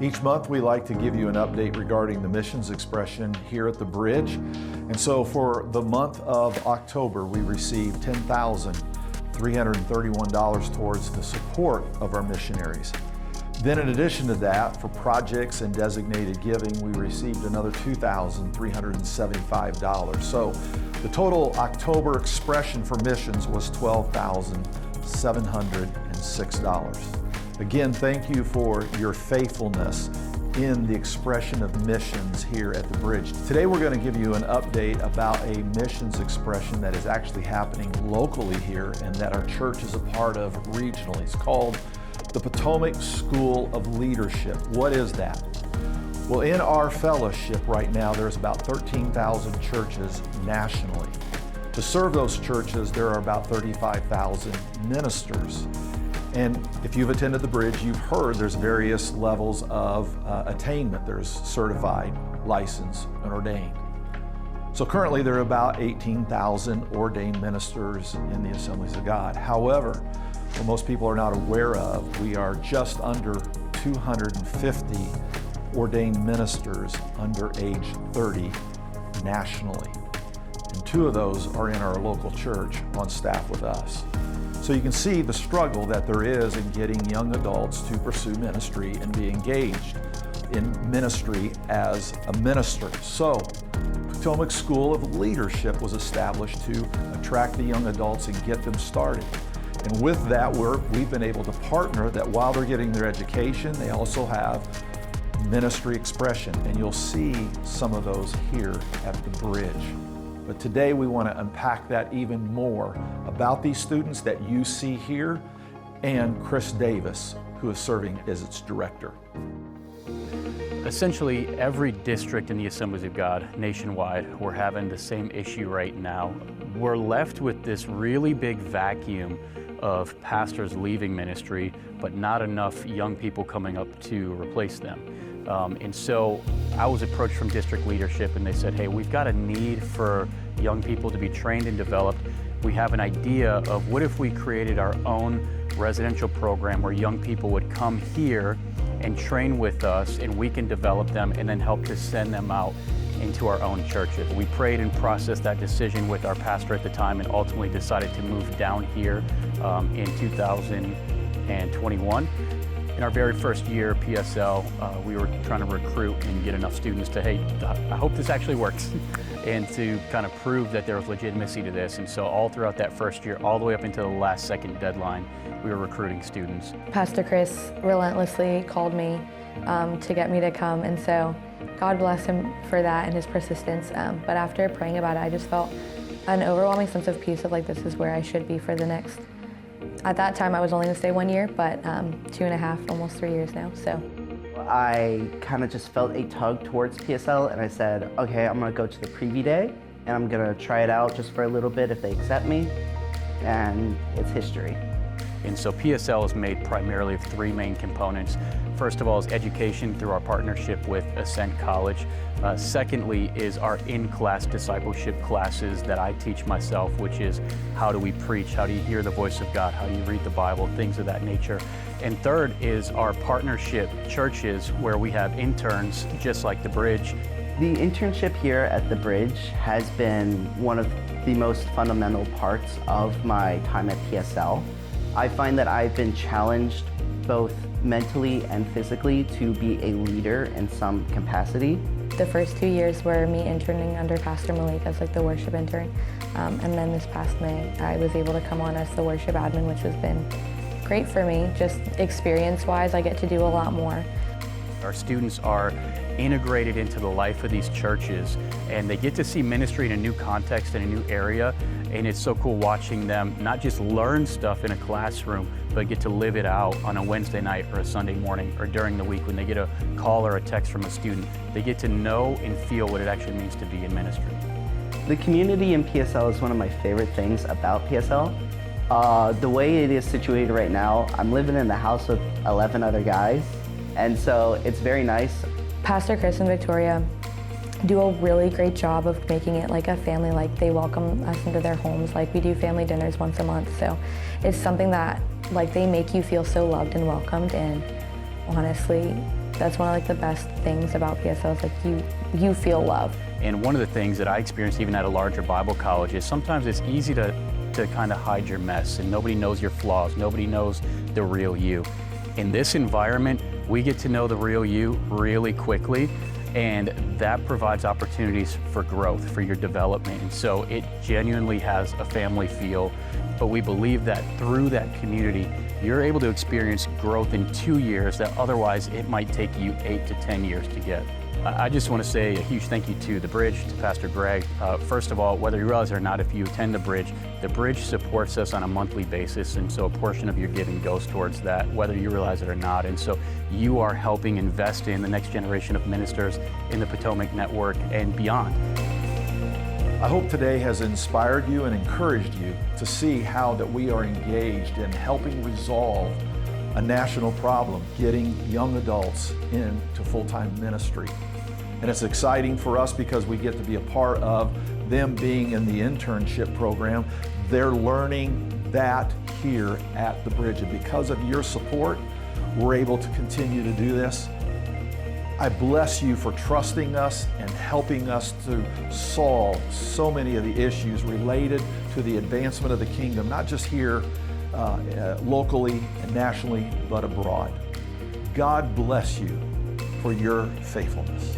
Each month we like to give you an update regarding the missions expression here at the Bridge. And so for the month of October, we received $10,331 towards the support of our missionaries. Then in addition to that, for projects and designated giving, we received another $2,375. So the total October expression for missions was $12,706. Again, thank you for your faithfulness in the expression of missions here at the Bridge. Today we're going to give you an update about a missions expression that is actually happening locally here and that our church is a part of regionally. It's called the Potomac School of Leadership. What is that? Well, in our fellowship right now, there's about 13,000 churches nationally. To serve those churches, there are about 35,000 ministers. And if you've attended the Bridge, you've heard there's various levels of attainment. There's certified, licensed, and ordained. So currently there are about 18,000 ordained ministers in the Assemblies of God. However, what most people are not aware of, we are just under 250 ordained ministers under age 30 nationally. And 2 of those are in our local church on staff with us. So you can see the struggle that there is in getting young adults to pursue ministry and be engaged in ministry as a minister. So Potomac School of Leadership was established to attract the young adults and get them started. And with that work, we've been able to partner that while they're getting their education, they also have ministry expression. And you'll see some of those here at the Bridge. But today we want to unpack that even more about these students that you see here and Chris Davis, who is serving as its director. Essentially, every district in the Assemblies of God nationwide, we're having the same issue right now. We're left with this really big vacuum of pastors leaving ministry, but not enough young people coming up to replace them. And so I was approached from district leadership and they said, hey, we've got a need for young people to be trained and developed. We have an idea of what if we created our own residential program where young people would come here and train with us and we can develop them and then help to send them out into our own churches. We prayed and processed that decision with our pastor at the time and ultimately decided to move down here in 2021. In our very first year, PSL, we were trying to recruit and get enough students to, hey, I hope this actually works, and to kind of prove that there was legitimacy to this. And so all throughout that first year, all the way up until the last second deadline, we were recruiting students. Pastor Chris relentlessly called me to get me to come, and so God bless him for that and his persistence. But after praying about it, I just felt an overwhelming sense of peace of like, this is where I should be for the next. At that time, I was only going to stay 1 year, but 2.5, almost 3 years now, so. I kind of just felt a tug towards PSL, and I said, okay, I'm going to go to the preview day, and I'm going to try it out just for a little bit if they accept me, and it's history. And so PSL is made primarily of 3 main components. First of all is education through our partnership with Ascent College. Secondly is our in-class discipleship classes that I teach myself, which is how do we preach, how do you hear the voice of God, how do you read the Bible, things of that nature. And third is our partnership churches where we have interns just like the Bridge. The internship here at the Bridge has been one of the most fundamental parts of my time at PSL. I find that I've been challenged both mentally and physically to be a leader in some capacity. The first 2 years were me interning under Pastor Malik as like the worship intern. And then this past May, I was able to come on as the worship admin, which has been great for me. Just experience-wise, I get to do a lot more. Our students are integrated into the life of these churches, and they get to see ministry in a new context, in a new area, and it's so cool watching them not just learn stuff in a classroom, but get to live it out on a Wednesday night or a Sunday morning or during the week when they get a call or a text from a student. They get to know and feel what it actually means to be in ministry. The community in PSL is one of my favorite things about PSL. The way it is situated right now, I'm living in the house with 11 other guys, and so it's very nice. Pastor Chris and Victoria do a really great job of making it like a family. Like, they welcome us into their homes. Like, we do family dinners once a month, so it's something that like they make you feel so loved and welcomed. And honestly, That's one of like the best things about PSL is like you feel love. And one of the things that I experienced even at a larger Bible college is sometimes it's easy to kind of hide your mess, and nobody knows your flaws. Nobody knows the real you. In this environment, we get to know the real you really quickly, and that provides opportunities for growth, for your development. And so it genuinely has a family feel, but we believe that through that community, you're able to experience growth in 2 years that otherwise it might take you 8 to 10 years to get. I just want to say a huge thank you to The Bridge, to Pastor Greg. First of all, whether you realize it or not, if you attend The Bridge supports us on a monthly basis, and so a portion of your giving goes towards that, whether you realize it or not. And so you are helping invest in the next generation of ministers in the Potomac Network and beyond. I hope today has inspired you and encouraged you to see how that we are engaged in helping resolve a national problem, getting young adults into full-time ministry. And it's exciting for us because we get to be a part of them being in the internship program. They're learning that here at the Bridge. And because of your support, we're able to continue to do this. I bless you for trusting us and helping us to solve so many of the issues related to the advancement of the kingdom, not just here locally and nationally, but abroad. God bless you for your faithfulness.